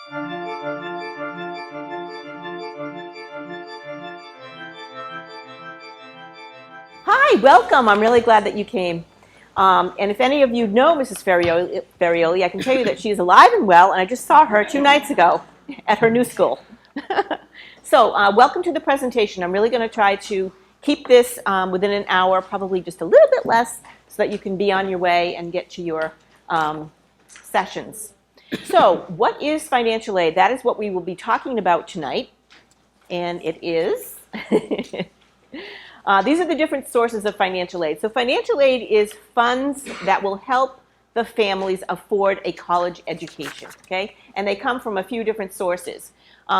Hi, welcome. I'm really glad that you came. And if any of you know Mrs. Ferrioli, I can tell you that she is alive and well, and I just saw her 2 nights ago at her new school. So welcome to the presentation. I'm really going to try to keep this within an hour, probably just a little bit less, so that you can be on your way and get to your sessions. So what is financial aid? That is what we will be talking about tonight. And it is... these are the different sources of financial aid. So financial aid is funds that will help the families afford a college education, okay? And they come from a few different sources.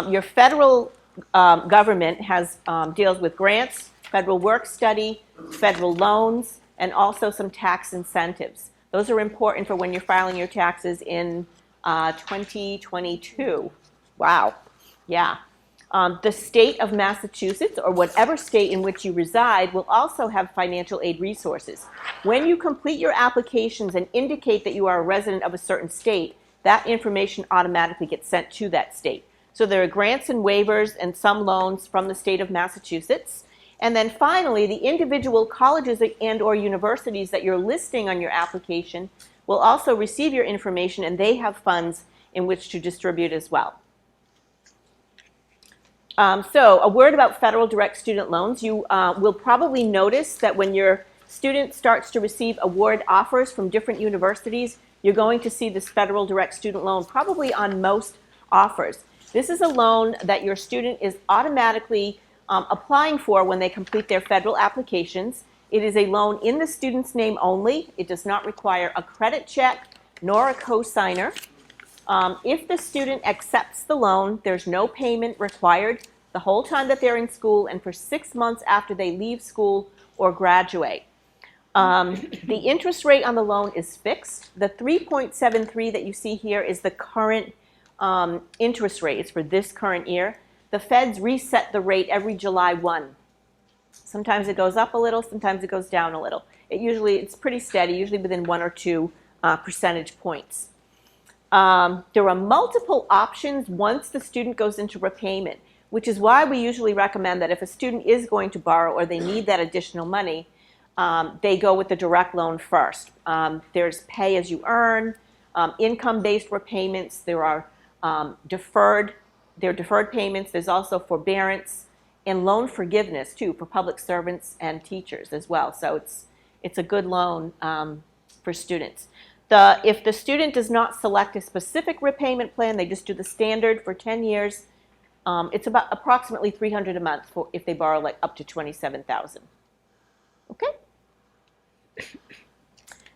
Your federal government deals with grants, federal work study, federal loans, and also some tax incentives. Those are important for when you're filing your taxes in 2022. Wow, yeah. The state of Massachusetts, or whatever state in which you reside, will also have financial aid resources. When you complete your applications and indicate that you are a resident of a certain state, that information automatically gets sent to that state. So there are grants and waivers and some loans from the state of Massachusetts. And then finally, the individual colleges and or universities that you're listing on your application will also receive your information, and they have funds in which to distribute as well. So a word about federal direct student loans. You will probably notice that when your student starts to receive award offers from different universities, you're going to see this federal direct student loan probably on most offers. This is a loan that your student is automatically applying for when they complete their federal applications. It is a loan in the student's name only. It does not require a credit check nor a cosigner. If the student accepts the loan, there's no payment required the whole time that they're in school and for 6 months after they leave school or graduate. The interest rate on the loan is fixed. The 3.73 that you see here is the current interest rate. It's for this current year. The feds reset the rate every July 1. Sometimes it goes up a little, sometimes it goes down a little. It's pretty steady, usually within 1 or 2 percentage points. There are multiple options once the student goes into repayment, which is why we usually recommend that if a student is going to borrow or they need that additional money, they go with the direct loan first. There's pay as you earn, income-based repayments, there are deferred payments, there's also forbearance, and loan forgiveness too for public servants and teachers as well. So it's a good loan for students. If the student does not select a specific repayment plan, they just do the standard for 10 years, it's about approximately $300 a month if they borrow like up to $27,000. Okay?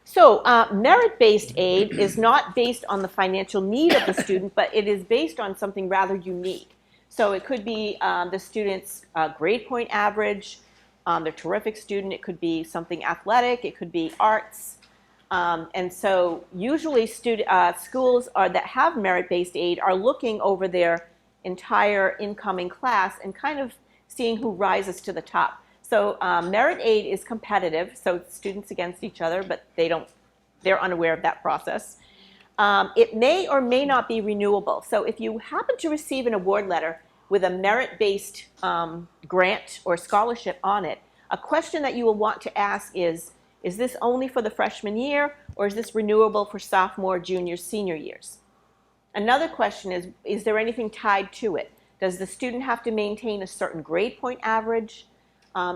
So merit-based aid is not based on the financial need of the student, but it is based on something rather unique. So it could be the student's grade point average, they're a terrific student, it could be something athletic, it could be arts. And so usually schools that have merit-based aid are looking over their entire incoming class and kind of seeing who rises to the top. So merit aid is competitive, so it's students against each other, but they're unaware of that process. It may or may not be renewable. So if you happen to receive an award letter with a merit-based grant or scholarship on it, a question that you will want to ask is this only for the freshman year, or is this renewable for sophomore, junior, senior years? Another question is there anything tied to it? Does the student have to maintain a certain grade point average?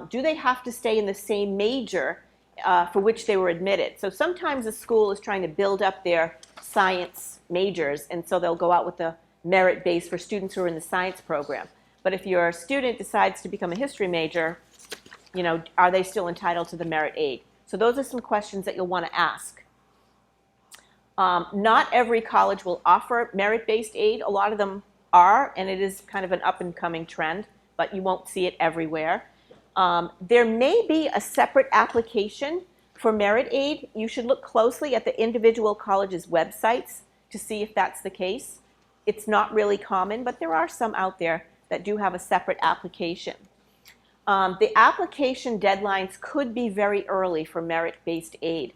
Do they have to stay in the same major for which they were admitted? So sometimes a school is trying to build up their science majors, and so they'll go out with the merit base for students who are in the science program. But if your student decides to become a history major, are they still entitled to the merit aid? So those are some questions that you'll want to ask. Not every college will offer merit-based aid. A lot of them are, and it is kind of an up-and-coming trend, but you won't see it everywhere. There may be a separate application for merit aid. You should look closely at the individual college's websites to see if that's the case. It's not really common, but there are some out there that do have a separate application. The application deadlines could be very early for merit-based aid.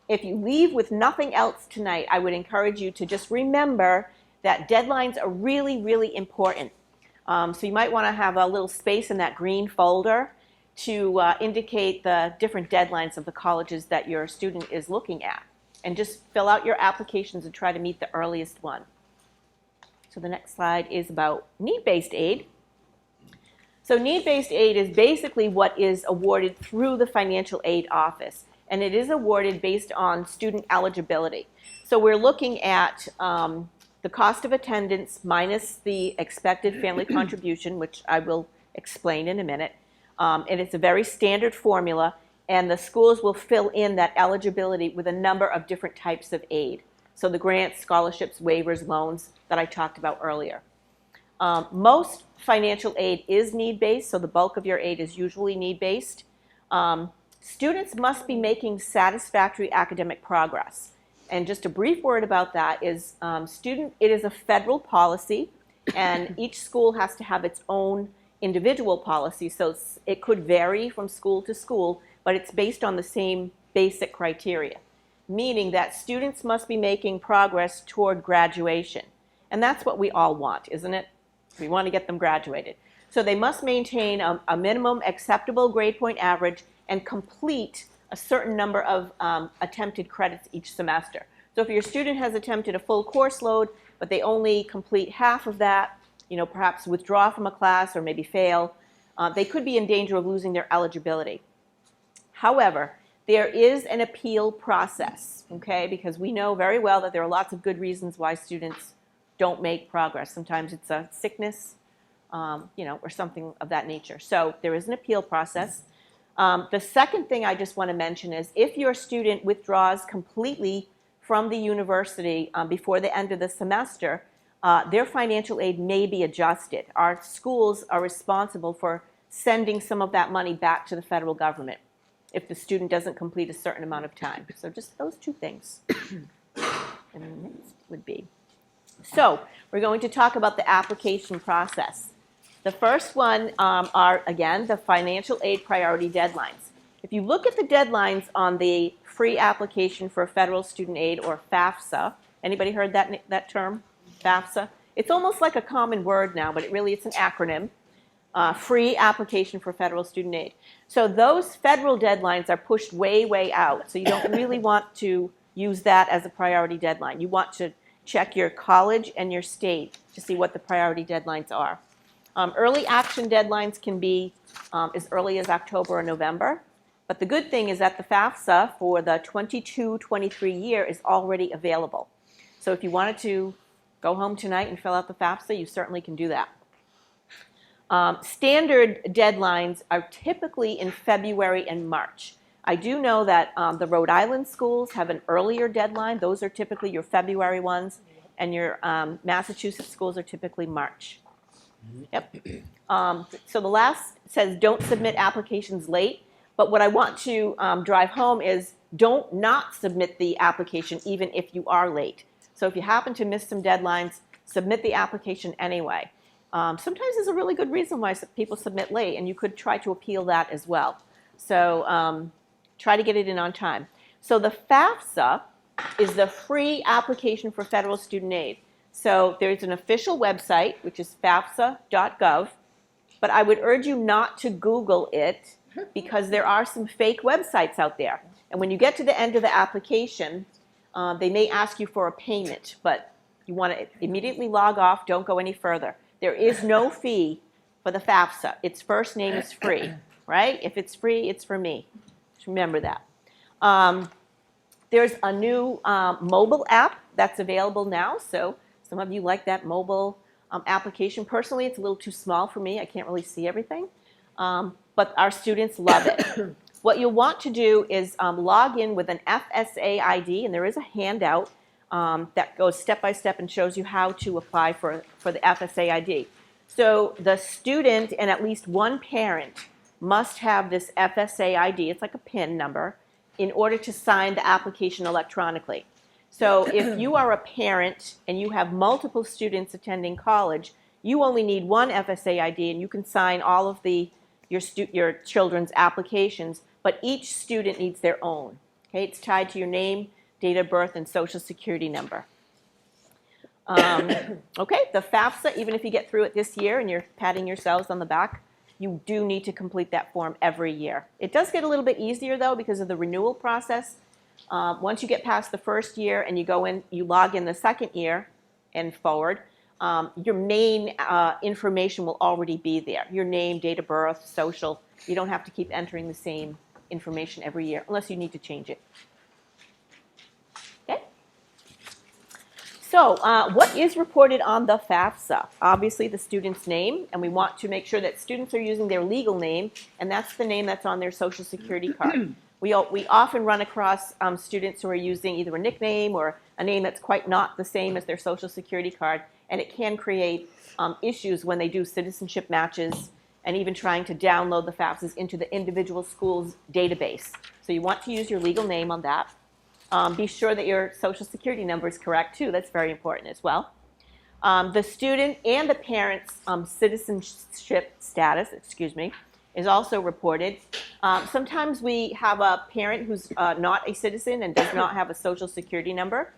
If you leave with nothing else tonight, I would encourage you to just remember that deadlines are really, really important. So you might want to have a little space in that green folder to indicate the different deadlines of the colleges that your student is looking at. And just fill out your applications and try to meet the earliest one. So the next slide is about need-based aid. So need-based aid is basically what is awarded through the financial aid office. And it is awarded based on student eligibility. So we're looking at the cost of attendance minus the expected family contribution, which I will explain in a minute. And it's a very standard formula. And the schools will fill in that eligibility with a number of different types of aid. So the grants, scholarships, waivers, loans that I talked about earlier. Most financial aid is need-based, so the bulk of your aid is usually need-based. Students must be making satisfactory academic progress. And just a brief word about that is it is a federal policy, and each school has to have its own individual policy, so it could vary from school to school, but it's based on the same basic criteria, meaning that students must be making progress toward graduation. And that's what we all want, isn't it? We want to get them graduated. So they must maintain a minimum acceptable grade point average and complete a certain number of attempted credits each semester. So if your student has attempted a full course load, but they only complete half of that, perhaps withdraw from a class or maybe fail, they could be in danger of losing their eligibility. However, there is an appeal process, okay, because we know very well that there are lots of good reasons why students don't make progress. Sometimes it's a sickness, or something of that nature. So there is an appeal process. The second thing I just want to mention is if your student withdraws completely from the university before the end of the semester, their financial aid may be adjusted. Our schools are responsible for sending some of that money back to the federal government if the student doesn't complete a certain amount of time. So just those two things. And the next would be. So we're going to talk about the application process. The first one are, again, the financial aid priority deadlines. If you look at the deadlines on the free application for federal student aid, or FAFSA, anybody heard that term, FAFSA? It's almost like a common word now, but it's an acronym. Free application for federal student aid. So those federal deadlines are pushed way, way out. So you don't really want to use that as a priority deadline. You want to check your college and your state to see what the priority deadlines are. Early action deadlines can be as early as October or November. But the good thing is that the FAFSA for the 22-23 year is already available. So if you wanted to go home tonight and fill out the FAFSA, you certainly can do that. Standard deadlines are typically in February and March. I do know that the Rhode Island schools have an earlier deadline. Those are typically your February ones, and your Massachusetts schools are typically March. Yep. So the last says don't submit applications late, but what I want to drive home is don't not submit the application even if you are late. So if you happen to miss some deadlines, submit the application anyway. Sometimes there's a really good reason why people submit late, and you could try to appeal that as well. So try to get it in on time. So the FAFSA is the free application for federal student aid. So there's an official website, which is fafsa.gov, but I would urge you not to Google it because there are some fake websites out there. And when you get to the end of the application, they may ask you for a payment, but you want to immediately log off, don't go any further. There is no fee for the FAFSA. Its first name is free, right? If it's free, it's for me. Just remember that. There's a new mobile app that's available now, so some of you like that mobile application. Personally, it's a little too small for me. I can't really see everything, but our students love it. What you'll want to do is log in with an FSA ID, and there is a handout that goes step by step and shows you how to apply for the FSA ID. So the student and at least one parent must have this FSA ID, it's like a PIN number, in order to sign the application electronically. So if you are a parent and you have multiple students attending college, you only need one FSA ID and you can sign all of your children's applications, but each student needs their own. Okay? It's tied to your name, date of birth, and social security number. Okay, the FAFSA, even if you get through it this year and you're patting yourselves on the back, you do need to complete that form every year. It does get a little bit easier, though, because of the renewal process. Once you get past the first year and you log in the second year and forward, your main information will already be there. Your name, date of birth, social. You don't have to keep entering the same information every year unless you need to change it. Okay? So what is reported on the FAFSA? Obviously the student's name, and we want to make sure that students are using their legal name, and that's the name that's on their Social Security card. We often run across students who are using either a nickname or a name that's quite not the same as their Social Security card, and it can create issues when they do citizenship matches and even trying to download the FAFSAs into the individual school's database. So you want to use your legal name on that. Be sure that your Social Security number is correct, too. That's very important as well. The student and the parent's citizenship status, is also reported. Sometimes we have a parent who's not a citizen and does not have a Social Security number.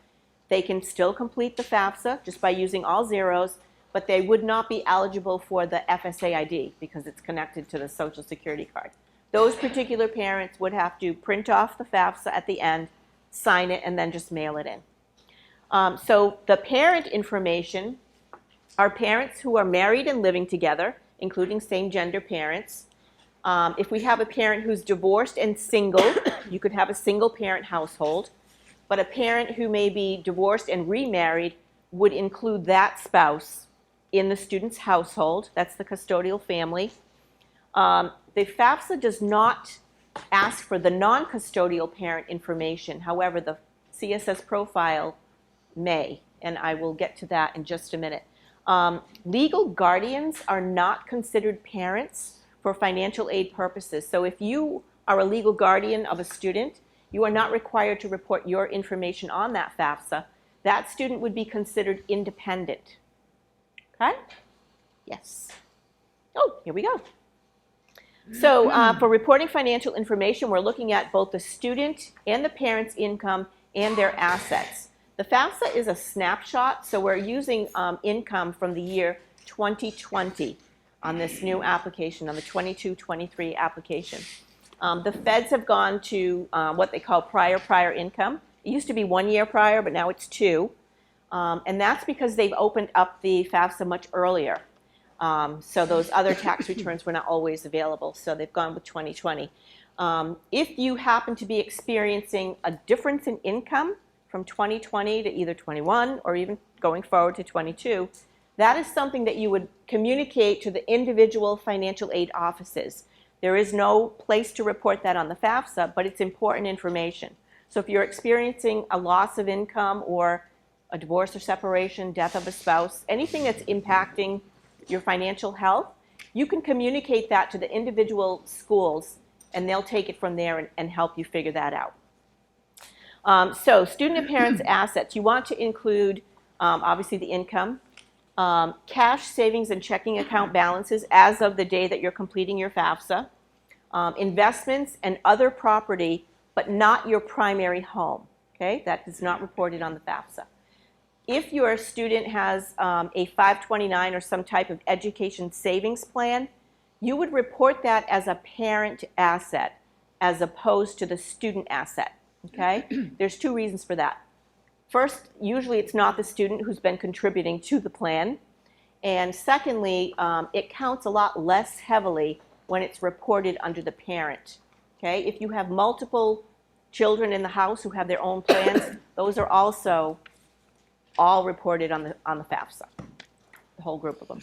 They can still complete the FAFSA just by using all zeros, but they would not be eligible for the FSA ID because it's connected to the Social Security card. Those particular parents would have to print off the FAFSA at the end, sign it, and then just mail it in. So the parent information are parents who are married and living together, including same-gender parents. If we have a parent who's divorced and single, you could have a single-parent household. But a parent who may be divorced and remarried would include that spouse in the student's household. That's the custodial family. The FAFSA does not ask for the non-custodial parent information. However, the CSS Profile may, and I will get to that in just a minute. Legal guardians are not considered parents for financial aid purposes. So if you are a legal guardian of a student, you are not required to report your information on that FAFSA. That student would be considered independent. Okay? Yes. Oh, here we go. So for reporting financial information, we're looking at both the student and the parent's income and their assets. The FAFSA is a snapshot, so we're using income from the year 2020 on this new application, on the 22-23 application. The feds have gone to what they call prior income. It used to be 1 year prior, but now it's 2. And that's because they've opened up the FAFSA much earlier. So those other tax returns were not always available, so they've gone with 2020. If you happen to be experiencing a difference in income from 2020 to either 21 or even going forward to 22, that is something that you would communicate to the individual financial aid offices. There is no place to report that on the FAFSA, but it's important information. So if you're experiencing a loss of income or a divorce or separation, death of a spouse, anything that's impacting your financial health, you can communicate that to the individual schools, and they'll take it from there and help you figure that out. So student and parents' assets, you want to include obviously the income, cash, savings, and checking account balances as of the day that you're completing your FAFSA, investments and other property, but not your primary home. Okay, that is not reported on the FAFSA. If your student has a 529 or some type of education savings plan, you would report that as a parent asset as opposed to the student asset. Okay, there's 2 reasons for that. First, usually it's not the student who's been contributing to the plan. And secondly, it counts a lot less heavily when it's reported under the parent. Okay? If you have multiple children in the house who have their own plans, those are also all reported on the FAFSA, the whole group of them.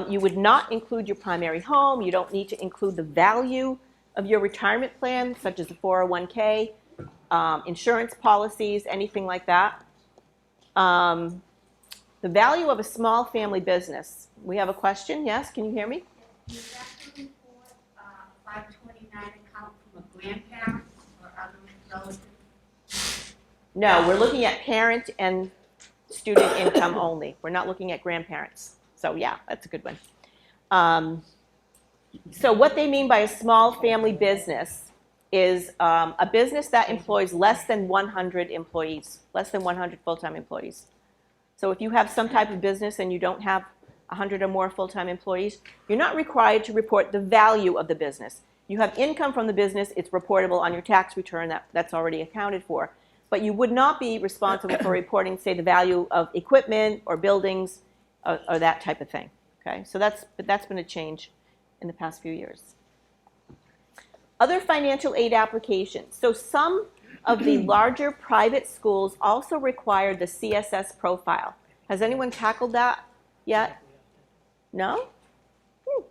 You would not include your primary home. You don't need to include the value of your retirement plan, such as a 401k, insurance policies, anything like that. The value of a small family business. We have a question. Yes, can you hear me? Does that report 529 account from a grandparent or other relative? No, we're looking at parent and student income only. We're not looking at grandparents. So yeah, that's a good one. So what they mean by a small family business is a business that employs less than 100 employees, less than 100 full-time employees. So if you have some type of business and you don't have 100 or more full-time employees, you're not required to report the value of the business. You have income from the business, it's reportable on your tax return, that's already accounted for. But you would not be responsible for reporting, say, the value of equipment or buildings or that type of thing. Okay? So that's been a change in the past few years. Other financial aid applications. So some of the larger private schools also require the CSS Profile. Has anyone tackled that yet? No?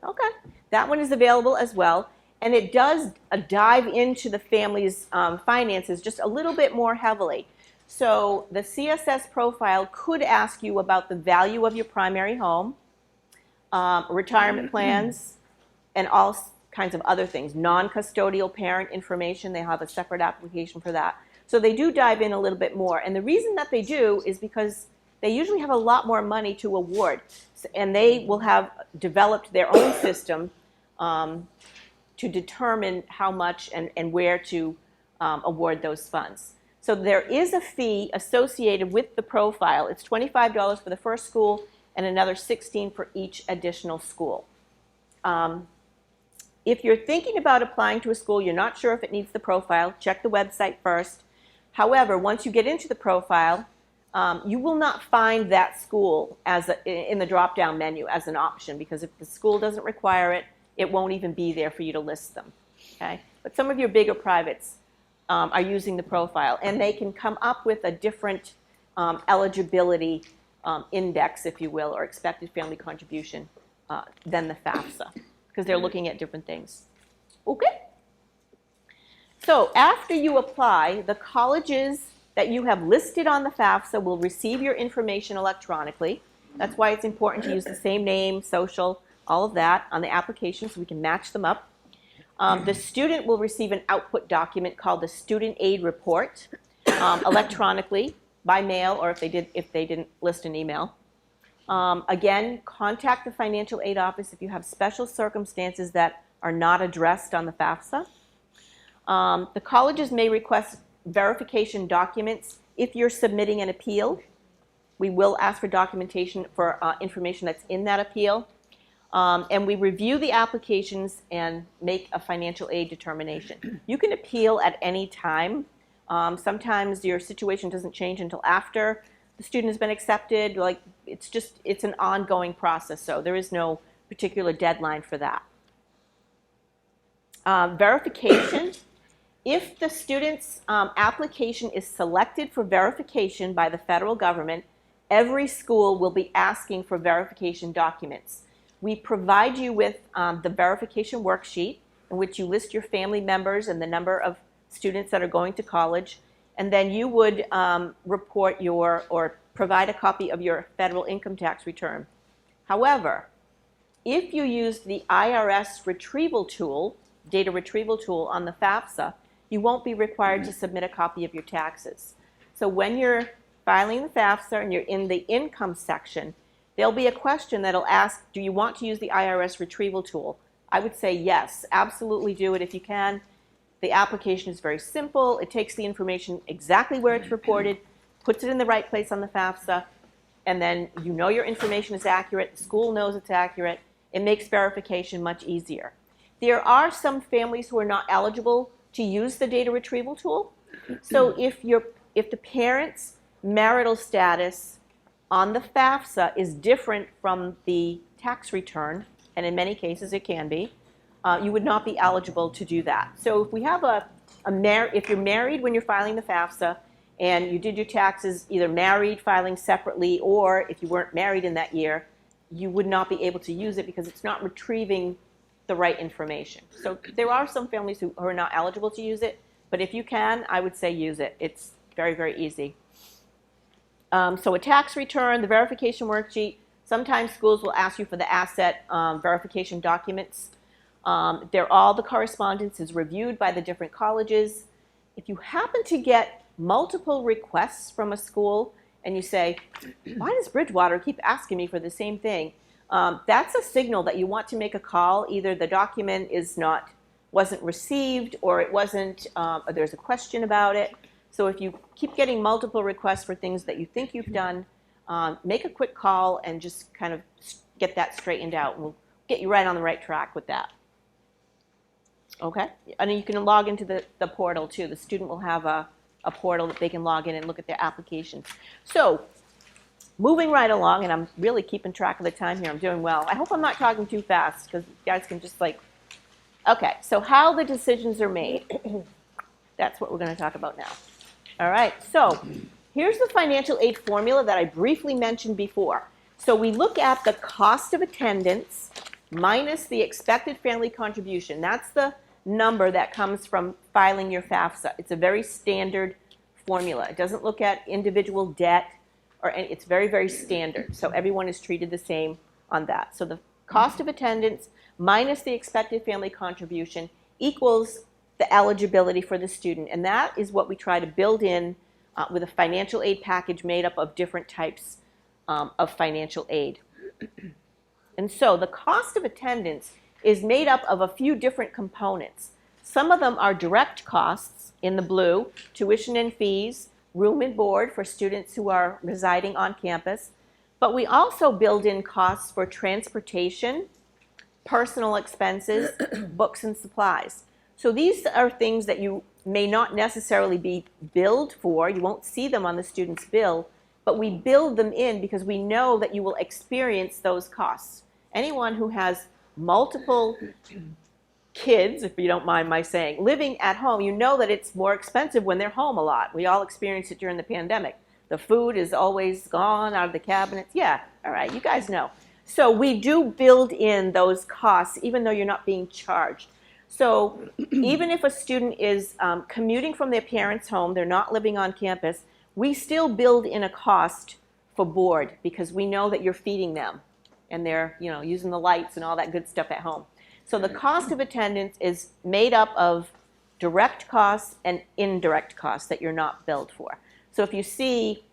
Okay. That one is available as well. And it does dive into the family's finances just a little bit more heavily. So the CSS Profile could ask you about the value of your primary home, retirement plans, and all kinds of other things. Non-custodial parent information, they have a separate application for that. So they do dive in a little bit more. And the reason that they do is because they usually have a lot more money to award. And they will have developed their own system to determine how much and where to award those funds. So there is a fee associated with the profile. It's $25 for the first school and another $16 for each additional school. If you're thinking about applying to a school, you're not sure if it needs the profile, check the website first. However, once you get into the profile, you will not find that school in the drop-down menu as an option, because if the school doesn't require it, it won't even be there for you to list them. Okay? But some of your bigger privates are using the profile, and they can come up with a different eligibility index, if you will, or expected family contribution than the FAFSA, because they're looking at different things. Okay? So after you apply, the colleges that you have listed on the FAFSA will receive your information electronically. That's why it's important to use the same name, social, all of that on the application so we can match them up. The student will receive an output document called the Student Aid Report electronically, by mail, or if they didn't list an email. Again, contact the financial aid office if you have special circumstances that are not addressed on the FAFSA. The colleges may request verification documents if you're submitting an appeal. We will ask for documentation for information that's in that appeal. And we review the applications and make a financial aid determination. You can appeal at any time. Sometimes your situation doesn't change until after the student has been accepted. Like, it's an ongoing process, so there is no particular deadline for that. Verification. If the student's application is selected for verification by the federal government, every school will be asking for verification documents. We provide you with the verification worksheet in which you list your family members and the number of students that are going to college, and then you would report or provide a copy of your federal income tax return. However, if you use the IRS retrieval tool, data retrieval tool on the FAFSA, you won't be required to submit a copy of your taxes. So when you're filing the FAFSA and you're in the income section, there'll be a question that'll ask, do you want to use the IRS retrieval tool? I would say yes, absolutely do it if you can. The application is very simple. It takes the information exactly where it's reported, puts it in the right place on the FAFSA, and then you know your information is accurate, the school knows it's accurate. It makes verification much easier. There are some families who are not eligible to use the data retrieval tool. So if the parent's marital status on the FAFSA is different from the tax return, and in many cases it can be, you would not be eligible to do that. So if we have if you're married when you're filing the FAFSA and you did your taxes either married, filing separately, or if you weren't married in that year, you would not be able to use it because it's not retrieving the right information. So there are some families who are not eligible to use it, but if you can, I would say use it. It's very, very easy. So a tax return, the verification worksheet, sometimes schools will ask you for the asset verification documents. All the correspondence is reviewed by the different colleges. If you happen to get multiple requests from a school and you say, why does Bridgewater keep asking me for the same thing? That's a signal that you want to make a call. Either the document wasn't received, or it wasn't, or there's a question about it. So if you keep getting multiple requests for things that you think you've done, make a quick call and just kind of get that straightened out. And we'll get you right on the right track with that. Okay? And you can log into the portal too. The student will have a portal that they can log in and look at their applications. So, moving right along, and I'm really keeping track of the time here. I'm doing well. I hope I'm not talking too fast because you guys can just okay, so how the decisions are made. That's what we're going to talk about now. All right, so here's the financial aid formula that I briefly mentioned before. So we look at the cost of attendance minus the expected family contribution. That's the number that comes from filing your FAFSA. It's a very standard formula. It doesn't look at individual debt, it's very, very standard. So everyone is treated the same on that. So the cost of attendance minus the expected family contribution equals the eligibility for the student. And that is what we try to build in with a financial aid package made up of different types of financial aid. And so the cost of attendance is made up of a few different components. Some of them are direct costs in the blue, tuition and fees, room and board for students who are residing on campus. But we also build in costs for transportation, personal expenses, books and supplies. So these are things that you may not necessarily be billed for. You won't see them on the student's bill, but we build them in because we know that you will experience those costs. Anyone who has multiple kids, if you don't mind my saying, living at home, you know that it's more expensive when they're home a lot. We all experienced it during the pandemic. The food is always gone out of the cabinets. Yeah, all right, you guys know. So we do build in those costs even though you're not being charged. So even if a student is commuting from their parents' home, they're not living on campus, we still build in a cost for board because we know that you're feeding them and they're using the lights and all that good stuff at home. So the cost of attendance is made up of direct costs and indirect costs that you're not billed for. So if you see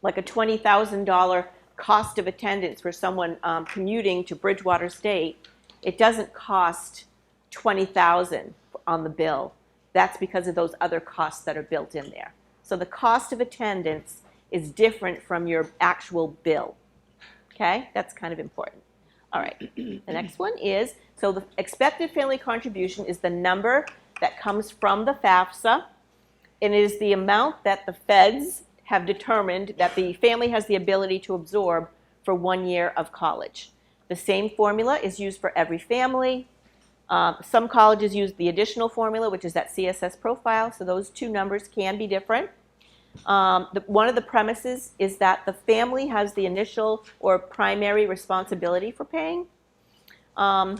like a $20,000 cost of attendance for someone commuting to Bridgewater State, it doesn't cost $20,000 on the bill. That's because of those other costs that are built in there. So the cost of attendance is different from your actual bill. Okay, that's kind of important. All right, the next one is, so the expected family contribution is the number that comes from the FAFSA, and it is the amount that the feds have determined that the family has the ability to absorb for 1 year of college. The same formula is used for every family. Some colleges use the additional formula, which is that CSS Profile, so those two numbers can be different. One of the premises is that the family has the initial or primary responsibility for paying. The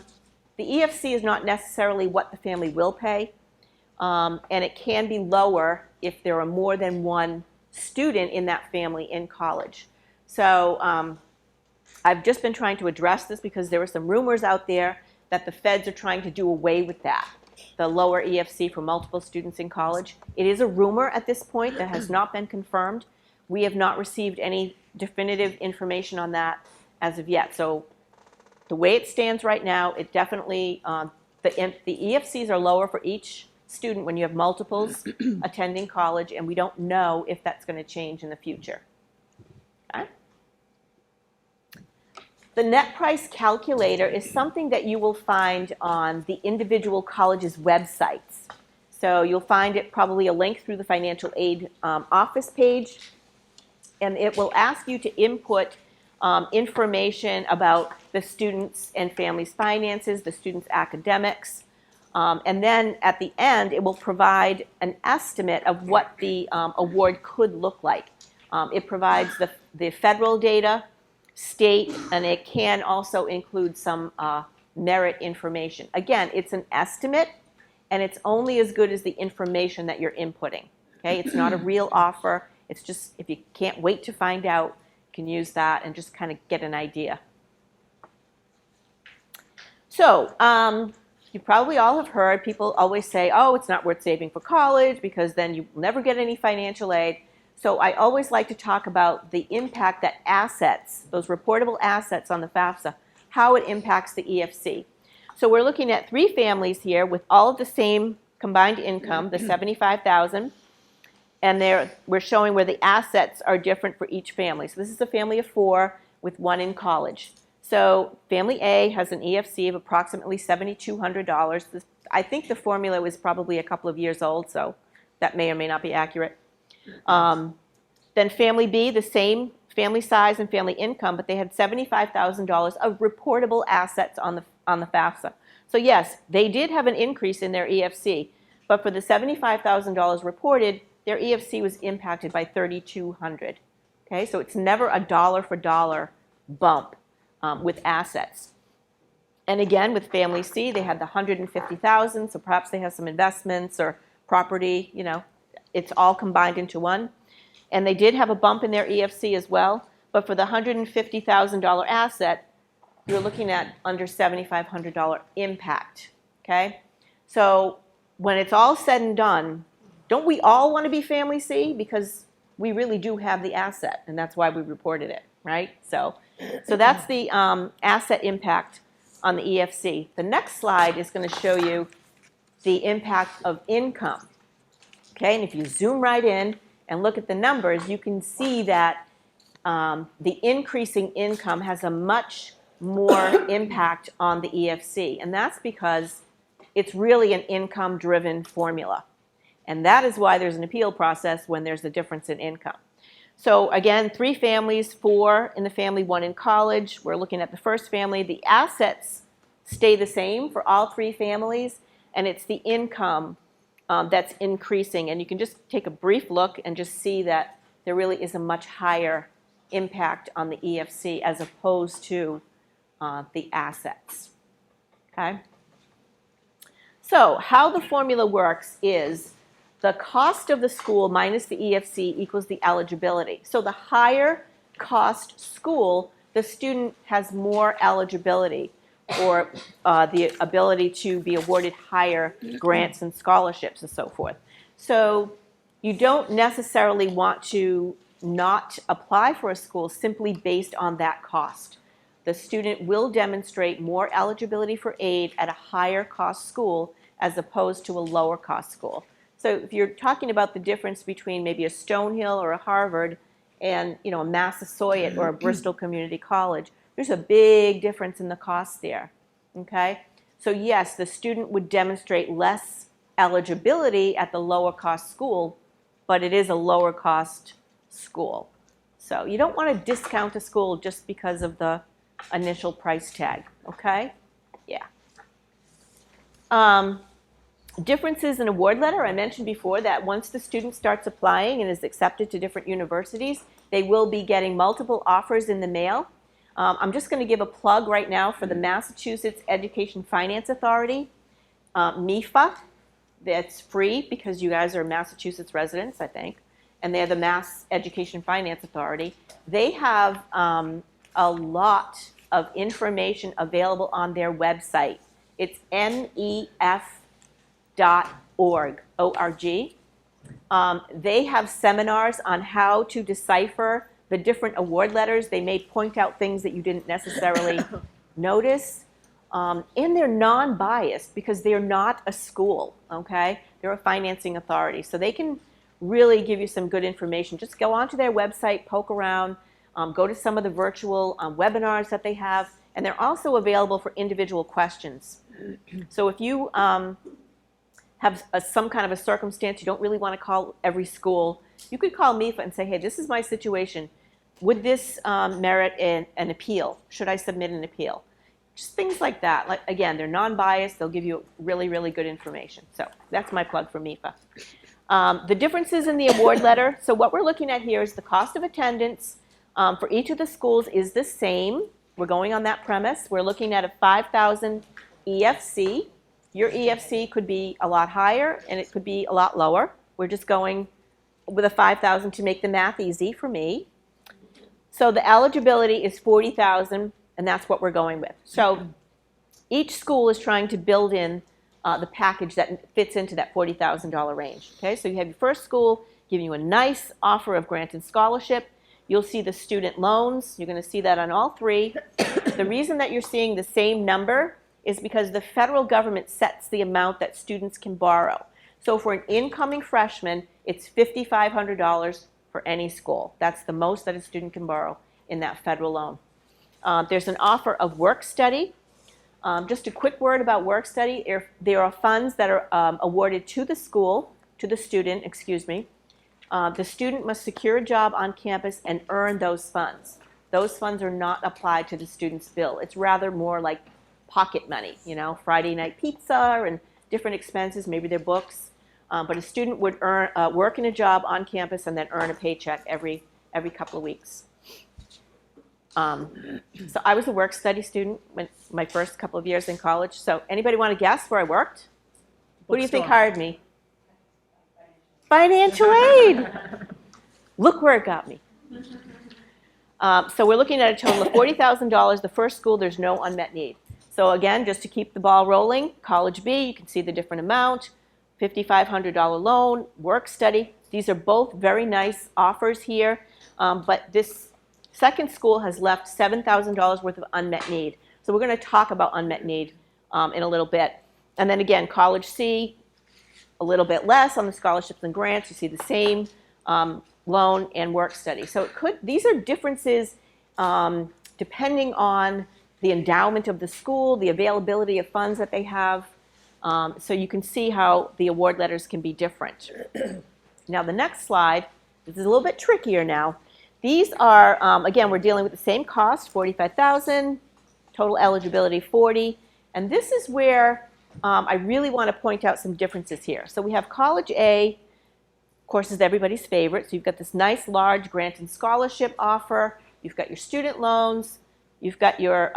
EFC is not necessarily what the family will pay, and it can be lower if there are more than one student in that family in college. So I've just been trying to address this because there were some rumors out there that the feds are trying to do away with that, the lower EFC for multiple students in college. It is a rumor at this point that has not been confirmed. We have not received any definitive information on that as of yet. So the way it stands right now, it definitely, the EFCs are lower for each student when you have multiples attending college, and we don't know if that's going to change in the future. Okay? The net price calculator is something that you will find on the individual college's websites. So you'll find it probably a link through the financial aid office page, and it will ask you to input information about the students' and families' finances, the students' academics, and then at the end it will provide an estimate of what the award could look like. It provides the federal data, state, and it can also include some merit information. Again, it's an estimate, and it's only as good as the information that you're inputting. Okay, it's not a real offer. It's just, if you can't wait to find out, you can use that and just kind of get an idea. So, you probably all have heard people always say, oh, it's not worth saving for college because then you will never get any financial aid. So I always like to talk about the impact that assets, those reportable assets on the FAFSA, how it impacts the EFC. So we're looking at 3 families here with all of the same combined income, the $75,000, And we're showing where the assets are different for each family. So this is a family of 4 with 1 in college. So family A has an EFC of approximately $7,200. I think the formula was probably a couple of years old, so that may or may not be accurate. Then family B, the same family size and family income, but they had $75,000 of reportable assets on the FAFSA. So yes, they did have an increase in their EFC, but for the $75,000 reported, their EFC was impacted by $3,200. Okay, so it's never a dollar for dollar bump with assets. And again, with family C, they had the $150,000, so perhaps they have some investments or property, you know, it's all combined into one. And they did have a bump in their EFC as well, but for the $150,000 asset, you're looking at under $7,500 impact, okay? So when it's all said and done, don't we all want to be family C? Because we really do have the asset, and that's why we reported it, right? So that's the asset impact on the EFC. The next slide is going to show you the impact of income, okay? And if you zoom right in and look at the numbers, you can see that the increasing income has a much more impact on the EFC, and that's because it's really an income-driven formula. And that is why there's an appeal process when there's a difference in income. So again, 3 families, 4 in the family, 1 in college. We're looking at the first family. The assets stay the same for all 3 families, and it's the income that's increasing. And you can just take a brief look and just see that there really is a much higher impact on the EFC as opposed to the assets. Okay? So how the formula works is the cost of the school minus the EFC equals the eligibility. So the higher cost school, the student has more eligibility or the ability to be awarded higher grants and scholarships and so forth. So you don't necessarily want to not apply for a school simply based on that cost. The student will demonstrate more eligibility for aid at a higher cost school as opposed to a lower cost school. So if you're talking about the difference between maybe a Stonehill or a Harvard and, you know, a Massasoit or a Bristol Community College, there's a big difference in the cost there, okay? So yes, the student would demonstrate less eligibility at the lower cost school, but it is a lower cost school. So you don't want to discount a school just because of the initial price tag, okay? Yeah. Differences in award letter, I mentioned before that once the student starts applying and is accepted to different universities, they will be getting multiple offers in the mail. I'm just going to give a plug right now for the Massachusetts Education Finance Authority, MIFA. That's free because you guys are Massachusetts residents, I think, and they're the Mass Education Finance Authority. They have a lot of information available on their website. It's mef.org, O-R-G. They have seminars on how to decipher the different award letters. They may point out things that you didn't necessarily notice. And they're non-biased because they're not a school, okay? They're a financing authority. So they can really give you some good information. Just go onto their website, poke around, go to some of the virtual webinars that they have, and they're also available for individual questions. So if you have some kind of a circumstance, you don't really want to call every school, you could call MIFA and say, hey, this is my situation. Would this merit an appeal? Should I submit an appeal? Just things like that. Like, again, they're non-biased. They'll give you really, really good information. So that's my plug for MIFA. The differences in the award letter. So what we're looking at here is the cost of attendance for each of the schools is the same. We're going on that premise. We're looking at a 5,000 EFC. Your EFC could be a lot higher and it could be a lot lower. We're just going with a 5,000 to make the math easy for me. So the eligibility is 40,000, and that's what we're going with. So each school is trying to build in the package that fits into that $40,000 range. Okay, so you have your first school giving you a nice offer of grant and scholarship. You'll see the student loans. You're going to see that on all 3. The reason that you're seeing the same number is because the federal government sets the amount that students can borrow. So for an incoming freshman, it's $5,500 for any school. That's the most that a student can borrow in that federal loan. There's an offer of work study. Just a quick word about work study. There are funds that are awarded to the school, to the student, excuse me. The student must secure a job on campus and earn those funds. Those funds are not applied to the student's bill. It's rather more like pocket money, you know, Friday night pizza and different expenses, maybe their books. But a student would work in a job on campus and then earn a paycheck every couple of weeks. So I was a work study student my first couple of years in college. So anybody want to guess where I worked? Who do you think hired me? Financial aid. Look where it got me. So we're looking at a total of $40,000. The first school, there's no unmet need. So again, just to keep the ball rolling, College B, you can see the different amount, $5,500 loan, work study. These are both very nice offers here, but this second school has left $7,000 worth of unmet need. So we're going to talk about unmet need in a little bit. And then again, College C, a little bit less on the scholarships and grants. You see the same loan and work study. So these are differences depending on the endowment of the school, the availability of funds that they have. So you can see how the award letters can be different. Now the next slide, this is a little bit trickier now. These are, again, we're dealing with the same cost, $45,000, total eligibility 40, and this is where I really want to point out some differences here. So we have College A, of course, is everybody's favorite. So you've got this nice large grant and scholarship offer. You've got your student loans. You've got your,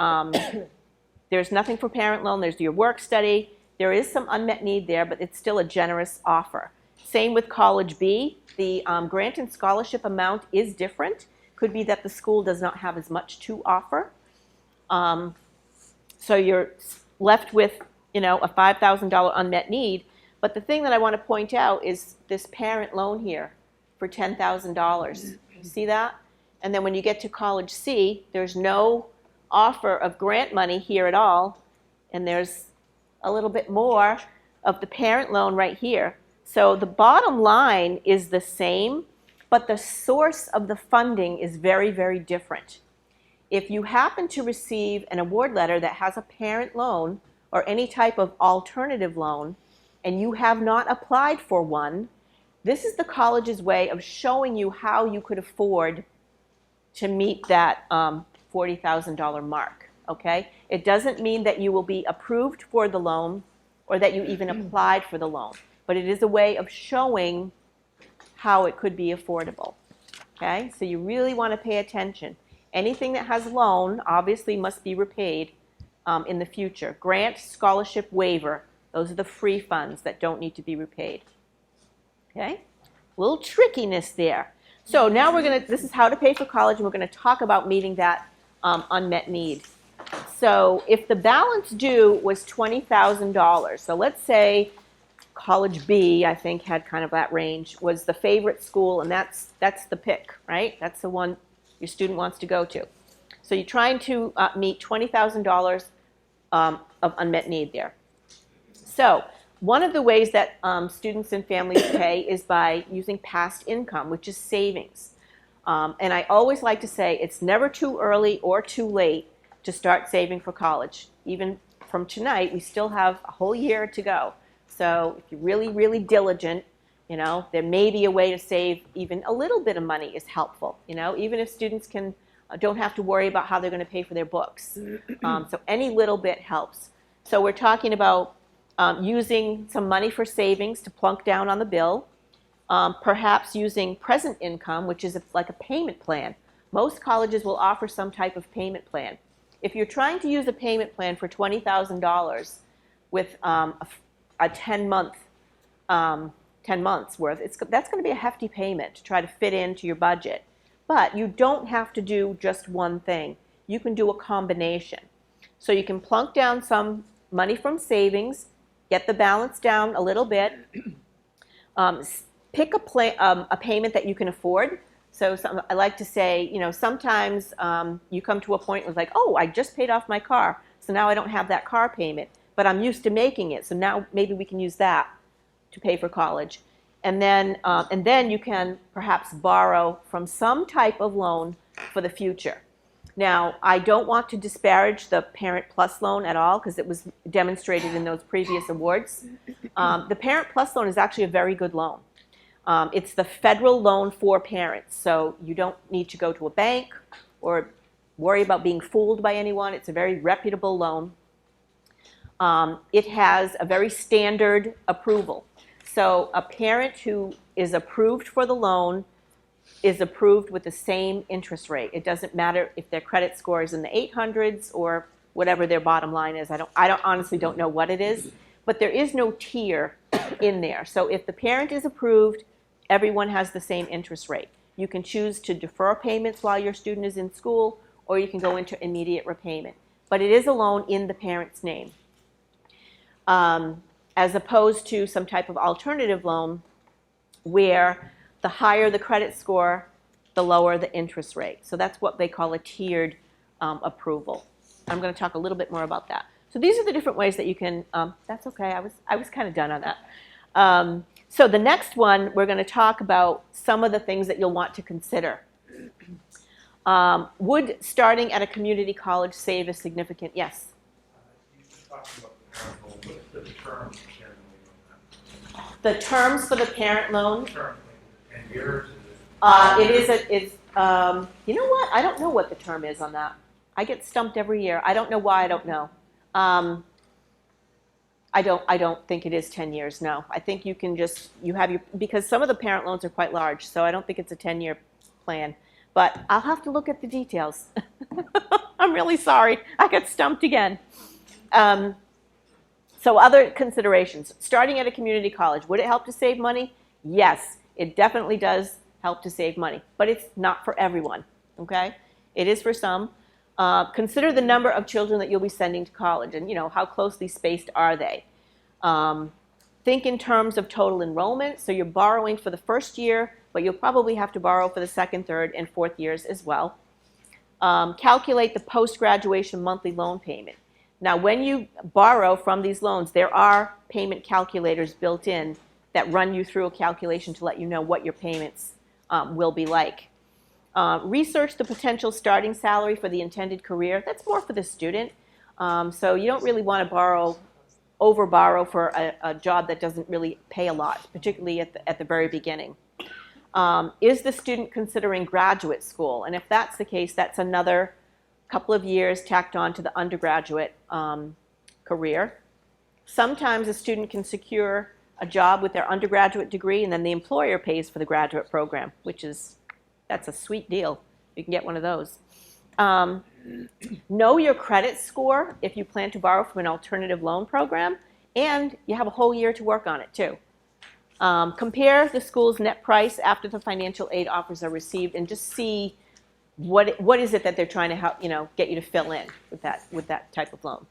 there's nothing for parent loan. There's your work study. There is some unmet need there, but it's still a generous offer. Same with College B. The grant and scholarship amount is different. Could be that the school does not have as much to offer. So you're left with, you know, a $5,000 unmet need. But the thing that I want to point out is this parent loan here for $10,000. See that? And then when you get to College C, there's no offer of grant money here at all. And there's a little bit more of the parent loan right here. So the bottom line is the same, but the source of the funding is very, very different. If you happen to receive an award letter that has a parent loan or any type of alternative loan, and you have not applied for one, this is the college's way of showing you how you could afford to meet that $40,000 mark, okay? It doesn't mean that you will be approved for the loan or that you even applied for the loan, but it is a way of showing how it could be affordable, okay? So you really want to pay attention. Anything that has loan obviously must be repaid in the future. Grant, scholarship, waiver, those are the free funds that don't need to be repaid, okay? A little trickiness there. So now this is how to pay for college, and we're going to talk about meeting that unmet need. So if the balance due was $20,000, so let's say College B, I think, had kind of that range, was the favorite school, and that's the pick, right? That's the one your student wants to go to. So you're trying to meet $20,000 of unmet need there. So one of the ways that students and families pay is by using past income, which is savings. And I always like to say it's never too early or too late to start saving for college. Even from tonight, we still have a whole year to go. So if you're really, really diligent, you know, there may be a way to save even a little bit of money is helpful. You know, even if students don't have to worry about how they're going to pay for their books. So any little bit helps. So we're talking about using some money for savings to plunk down on the bill, perhaps using present income, which is like a payment plan. Most colleges will offer some type of payment plan. If you're trying to use a payment plan for $20,000 with a 10 months worth, that's going to be a hefty payment to try to fit into your budget. But you don't have to do just one thing. You can do a combination. So you can plunk down some money from savings, get the balance down a little bit, pick a payment that you can afford. So I like to say, you know, sometimes you come to a point where it's like, oh, I just paid off my car, so now I don't have that car payment, but I'm used to making it, so now maybe we can use that. to pay for college. And then you can perhaps borrow from some type of loan for the future. Now, I don't want to disparage the Parent Plus loan at all because it was demonstrated in those previous awards. The Parent Plus loan is actually a very good loan. It's the federal loan for parents, so you don't need to go to a bank or worry about being fooled by anyone. It's a very reputable loan. It has a very standard approval. So a parent who is approved for the loan is approved with the same interest rate. It doesn't matter if their credit score is in the 800s or whatever their bottom line is. I honestly don't know what it is, but there is no tier in there. So if the parent is approved, everyone has the same interest rate. You can choose to defer payments while your student is in school, or you can go into immediate repayment. But it is a loan in the parent's name, as opposed to some type of alternative loan where the higher the credit score, the lower the interest rate. So that's what they call a tiered approval. I'm going to talk a little bit more about that. So these are the different ways that you can, that's okay, I was kind of done on that. So the next one, we're going to talk about some of the things that you'll want to consider. Would starting at a community college save a significant, yes? You talked about the terms generally on that. The terms for the parent loan? Term, 10 years? You know what? I don't know what the term is on that. I get stumped every year. I don't know why. I don't know. I don't think it is 10 years. No, I think you can just because some of the parent loans are quite large, so I don't think it's a 10-year plan. But I'll have to look at the details. I'm really sorry. I got stumped again. So other considerations. Starting at a community college, would it help to save money? Yes, it definitely does help to save money, but it's not for everyone, okay? It is for some. Consider the number of children that you'll be sending to college and, how closely spaced are they? Think in terms of total enrollment. So you're borrowing for the first year, but you'll probably have to borrow for the second, third, and fourth years as well. Calculate the post-graduation monthly loan payment. Now, when you borrow from these loans, there are payment calculators built in that run you through a calculation to let you know what your payments will be like. Research the potential starting salary for the intended career. That's more for the student. So you don't really want to over-borrow for a job that doesn't really pay a lot, particularly at the very beginning. Is the student considering graduate school? And if that's the case, that's another couple of years tacked on to the undergraduate career. Sometimes a student can secure a job with their undergraduate degree and then the employer pays for the graduate program, that's a sweet deal. You can get one of those. Know your credit score if you plan to borrow from an alternative loan program, and you have a whole year to work on it too. Compare the school's net price after the financial aid offers are received and just see what is it that they're trying to help, get you to fill in with that type of loan.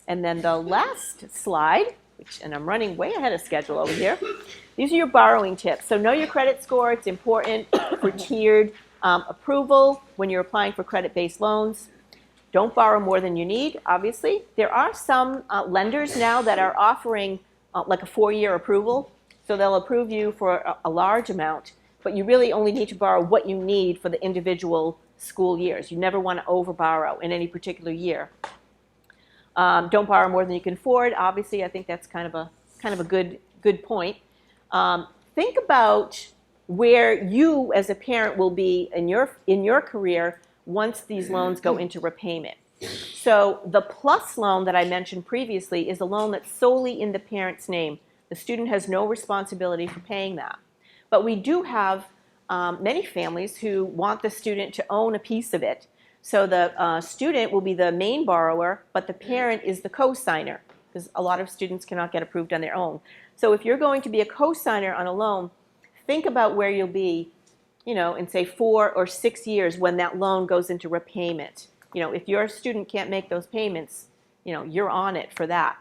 And then the last slide, and I'm running way ahead of schedule over here. These are your borrowing tips. So know your credit score. It's important for tiered approval when you're applying for credit-based loans. Don't borrow more than you need, obviously. There are some lenders now that are offering like a 4-year approval. So they'll approve you for a large amount, but you really only need to borrow what you need for the individual school years. You never want to over-borrow in any particular year. Don't borrow more than you can afford. Obviously, I think that's kind of a good point. Think about where you as a parent will be in your career once these loans go into repayment. So the PLUS loan that I mentioned previously is a loan that's solely in the parent's name. The student has no responsibility for paying that. But we do have many families who want the student to own a piece of it. So the student will be the main borrower, but the parent is the co-signer, because a lot of students cannot get approved on their own. So if you're going to be a co-signer on a loan, think about where you'll be, in say 4 or 6 years when that loan goes into repayment. If your student can't make those payments, you're on it for that.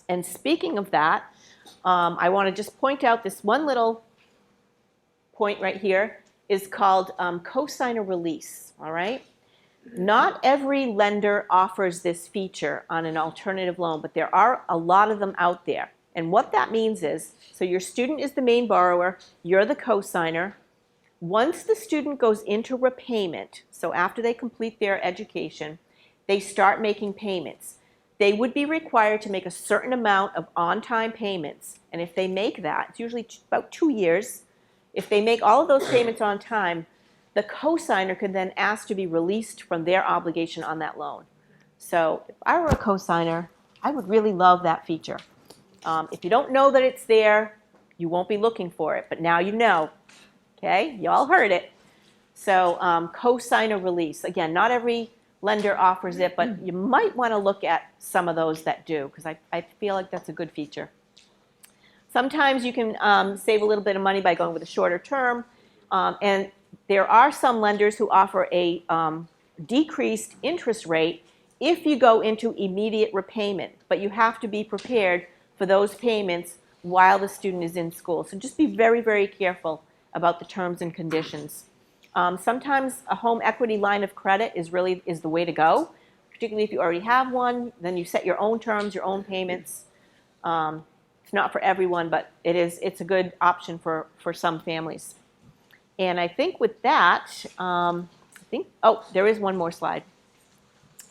And speaking of that, I want to just point out this one little point right here is called co-signer release, all right? Not every lender offers this feature on an alternative loan, but there are a lot of them out there. And what that means is, so your student is the main borrower, you're the cosigner. Once the student goes into repayment, so after they complete their education, they start making payments. They would be required to make a certain amount of on-time payments. And if they make that, it's usually about 2 years. If they make all of those payments on time, the cosigner could then ask to be released from their obligation on that loan. So if I were a cosigner, I would really love that feature. If you don't know that it's there, you won't be looking for it, but now you know. Okay, you all heard it. So cosigner release. Again, not every lender offers it, but you might want to look at some of those that do, because I feel like that's a good feature. Sometimes you can save a little bit of money by going with a shorter term, and there are some lenders who offer a decreased interest rate if you go into immediate repayment, but you have to be prepared for those payments while the student is in school. So just be very, very careful about the terms and conditions. Sometimes a home equity line of credit is the way to go, particularly if you already have one. Then you set your own terms, your own payments. It's not for everyone, but it's a good option for some families. And I think with that, there is one more slide.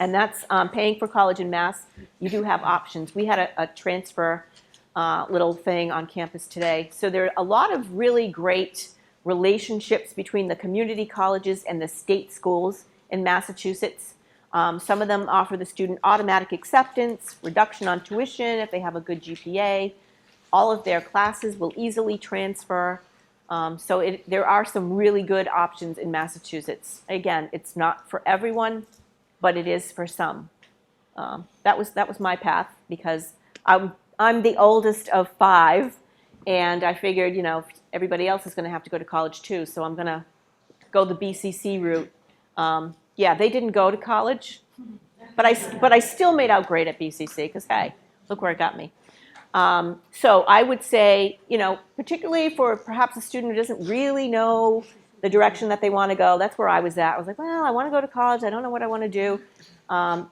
And that's paying for college in Mass. You do have options. We had a transfer little thing on campus today. So there are a lot of really great relationships between the community colleges and the state schools in Massachusetts. Some of them offer the student automatic acceptance, reduction on tuition if they have a good GPA. All of their classes will easily transfer. So there are some really good options in Massachusetts. Again, it's not for everyone, but it is for some. That was my path, because I'm the oldest of 5, and I figured, everybody else is going to have to go to college too, so I'm going to go the BCC route. Yeah, they didn't go to college, but I still made out great at BCC, because hey, look where it got me. So I would say, particularly for perhaps a student who doesn't really know the direction that they want to go, that's where I was at. I was like, well, I want to go to college. I don't know what I want to do.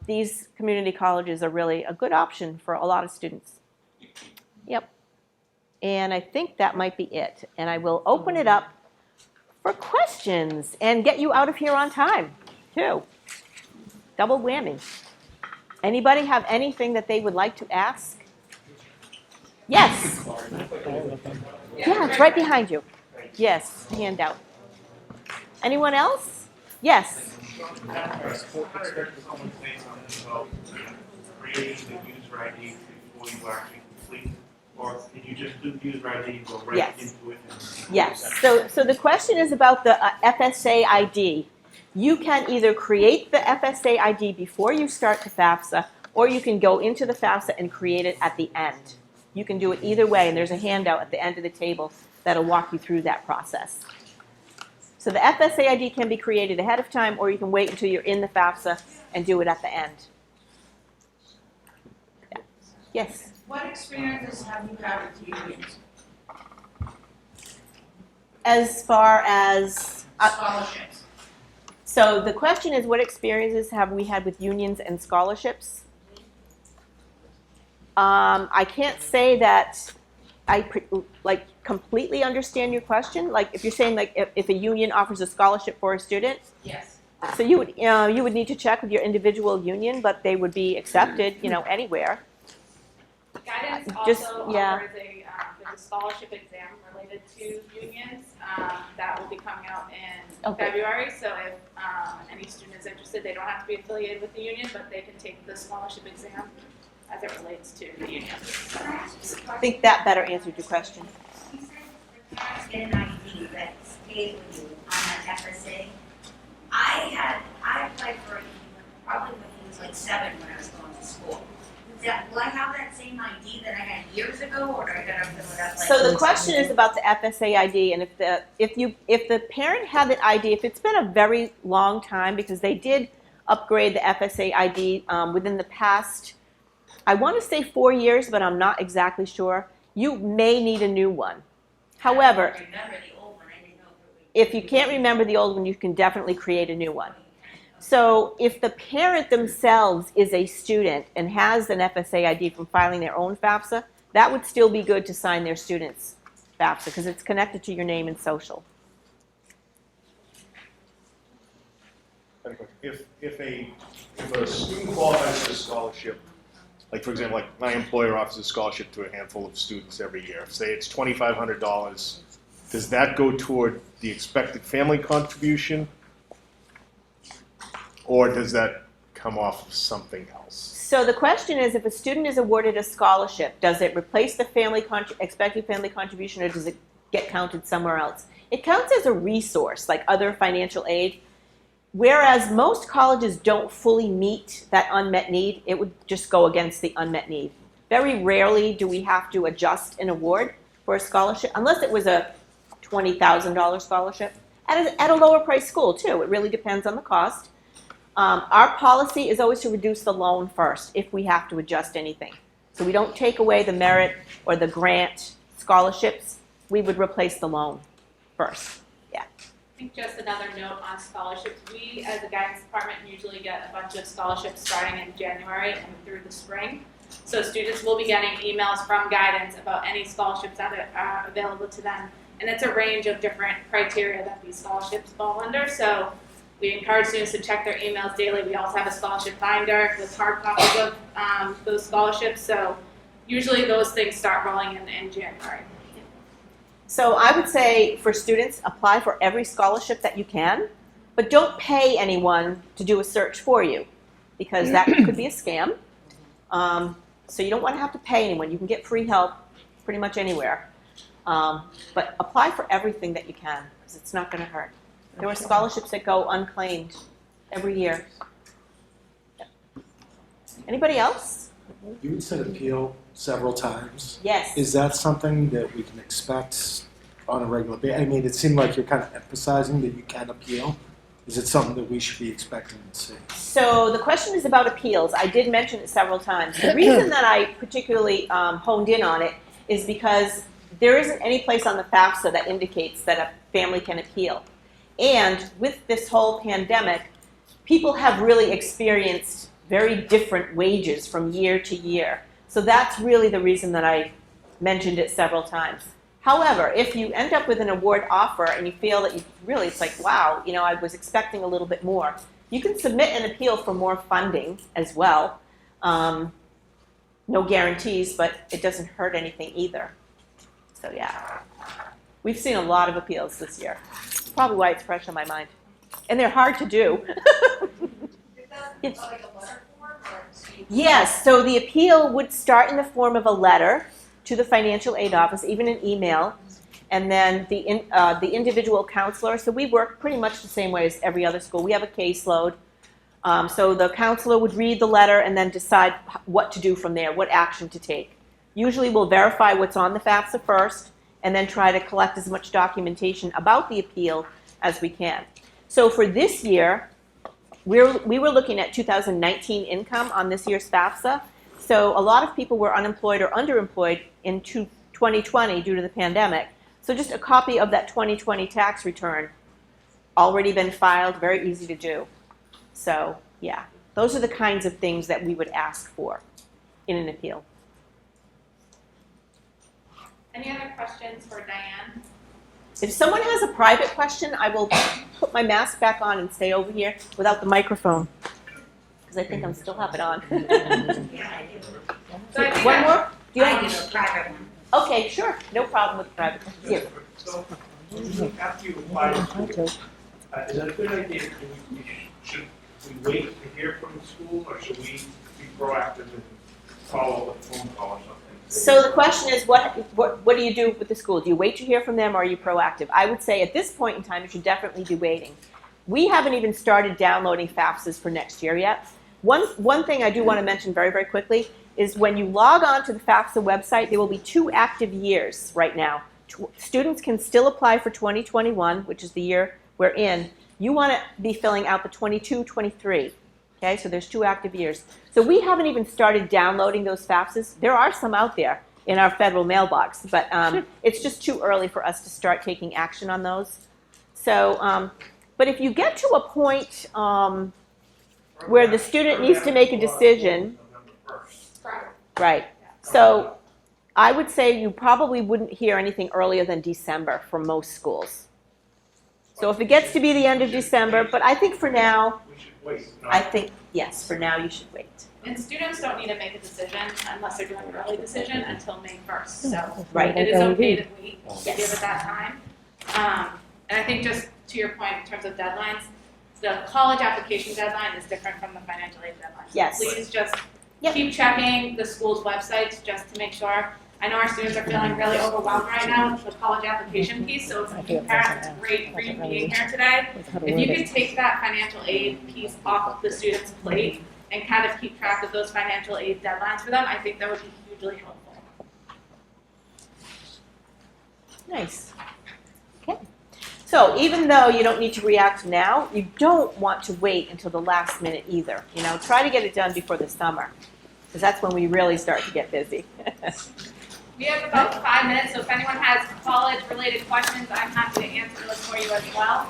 These community colleges are really a good option for a lot of students. Yep. And I think that might be it. And I will open it up for questions and get you out of here on time, too. Double whammy. Anybody have anything that they would like to ask? Yes. Yeah, it's right behind you. Yes, handout. Anyone else? Yes. Creating the user ID before you actually complete, or can you just do user ID and go right Yes. into it? Yes. So the question is about the FSA ID. You can either create the FSA ID before you start the FAFSA, or you can go into the FAFSA and create it at the end. You can do it either way, and there's a handout at the end of the table that'll walk you through that process. So the FSA ID can be created ahead of time, or you can wait until you're in the FAFSA and do it at the end. Yeah. Yes? What experiences have you had with unions? As far as... Scholarships. So the question is, what experiences have we had with unions and scholarships? I can't say that I completely understand your question. Like if you're saying if a union offers a scholarship for a student, Yes. so you would need to check with your individual union, but they would be accepted anywhere. Guidance Just- also yeah. offers there's a scholarship exam related to unions that will be coming out in Okay. February. So if any student is interested, they don't have to be affiliated with the union, but they can take the scholarship exam as it relates to the union. I think that better answered your question. You said the parents get an ID that stays with you on that FSA. I applied for it probably when he was like 7 when I was going to school. Will I have that same ID that I had years ago, or do I gotta fill it up? So the question is about the FSA ID, and if the parent had the ID, if it's been a very long time, because they did upgrade the FSA ID within the past, I want to say 4 years, but I'm not exactly sure, you may need a new one. However, I remember the old one. I didn't know if you can't remember the old one, you can definitely create a new one. So if the parent themselves is a student and has an FSA ID from filing their own FAFSA, that would still be good to sign their students' FAFSA because it's connected to your name and social. If a student qualifies for a scholarship, like for example, like my employer offers a scholarship to a handful of students every year. Say it's $2,500. Does that go toward the expected family contribution, or does that come off of something else? So the question is, if a student is awarded a scholarship, does it replace the expected family contribution, or does it get counted somewhere else? It counts as a resource, like other financial aid. Whereas most colleges don't fully meet that unmet need, it would just go against the unmet need. Very rarely do we have to adjust an award for a scholarship, unless it was a $20,000 scholarship at a lower price school too. It really depends on the cost. Our policy is always to reduce the loan first if we have to adjust anything. So we don't take away the merit or the grant scholarships. We would replace the loan first. Yeah. I think just another note on scholarships. We, as a guidance department, usually get a bunch of scholarships starting in January and through the spring. So students will be getting emails from guidance about any scholarships that are available to them. And it's a range of different criteria that these scholarships fall under. So we encourage students to check their emails daily. We also have a scholarship binder with hard copies of those scholarships. So usually those things start rolling in January. So I would say for students, apply for every scholarship that you can, but don't pay anyone to do a search for you because that could be a scam. So you don't want to have to pay anyone. You can get free help pretty much anywhere. But apply for everything that you can because it's not going to hurt. There are scholarships that go unclaimed every year. Anybody else? You said appeal several times. Yes. Is that something that we can expect on a regular basis? I mean, it seemed like you're kind of emphasizing that you can appeal. Is it something that we should be expecting to see? So the question is about appeals. I did mention it several times. The reason that I particularly honed in on it is because there isn't any place on the FAFSA that indicates that a family can appeal. And with this whole pandemic, people have really experienced very different wages from year to year. So that's really the reason that I mentioned it several times. However, if you end up with an award offer and you feel that it's like, wow, I was expecting a little bit more, you can submit an appeal for more funding as well. No guarantees, but it doesn't hurt anything either. So yeah, we've seen a lot of appeals this year. It's probably why it's fresh on my mind. And they're hard to do. Yes, so the appeal would start in the form of a letter to the financial aid office, even an email, and then the individual counselor. So we work pretty much the same way as every other school. We have a caseload. So the counselor would read the letter and then decide what to do from there, what action to take. Usually we'll verify what's on the FAFSA first and then try to collect as much documentation about the appeal as we can. So for this year, we were looking at 2019 income on this year's FAFSA. So a lot of people were unemployed or underemployed in 2020 due to the pandemic. So just a copy of that 2020 tax return, already been filed, very easy to do. So yeah, those are the kinds of things that we would ask for in an appeal. Any other questions for Diane? If someone has a private question, I will put my mask back on and stay over here without the microphone, because I think I still have it on. Yeah, I do. So I think One more? Do you I have? do a private one. Okay, sure. No problem with the private question. Yes. So, after you apply to school, is that a good idea? Should we wait to hear from the school, or should we be proactive and follow up a phone call or something? So the question is, what do you do with the school? Do you wait to hear from them, or are you proactive? I would say at this point in time, you should definitely be waiting. We haven't even started downloading FAFSAs for next year yet. One thing I do want to mention very, very quickly is when you log on to the FAFSA website, there will be 2 active years right now. Students can still apply for 2021, which is the year we're in. You want to be filling out the 22-23. Okay, so there's 2 active years. So we haven't even started downloading those FAFSAs. There are some out there in our federal mailbox, but it's just too early for us to start taking action on those. So, but if you get to a point where the student needs to make a decision, right? So I would say you probably wouldn't hear anything earlier than December for most schools. So if it gets to be the end of December, but I think for now, We should wait. I think, yes, for now you should wait. And students don't need to make a decision unless they're doing an early decision until May 1st. So Right. it is okay to wait, to Yes. give it that time. And I think just to your point in terms of deadlines, the college application deadline is different from the financial aid deadline. So Yes. please just Yep. keep checking the school's websites just to make sure. I know our students are feeling really overwhelmed right now with the college application piece, so it's parents, it's great for you being here today. If you could take that financial aid piece off of the student's plate and kind of keep track of those financial aid deadlines for them, I think that would be hugely helpful. Nice. Okay. So even though you don't need to react now, you don't want to wait until the last minute either. You know, try to get it done before the summer, because that's when we really start to get busy. We have about 5 minutes, so if anyone has college-related questions, I'm happy to answer those for you as well.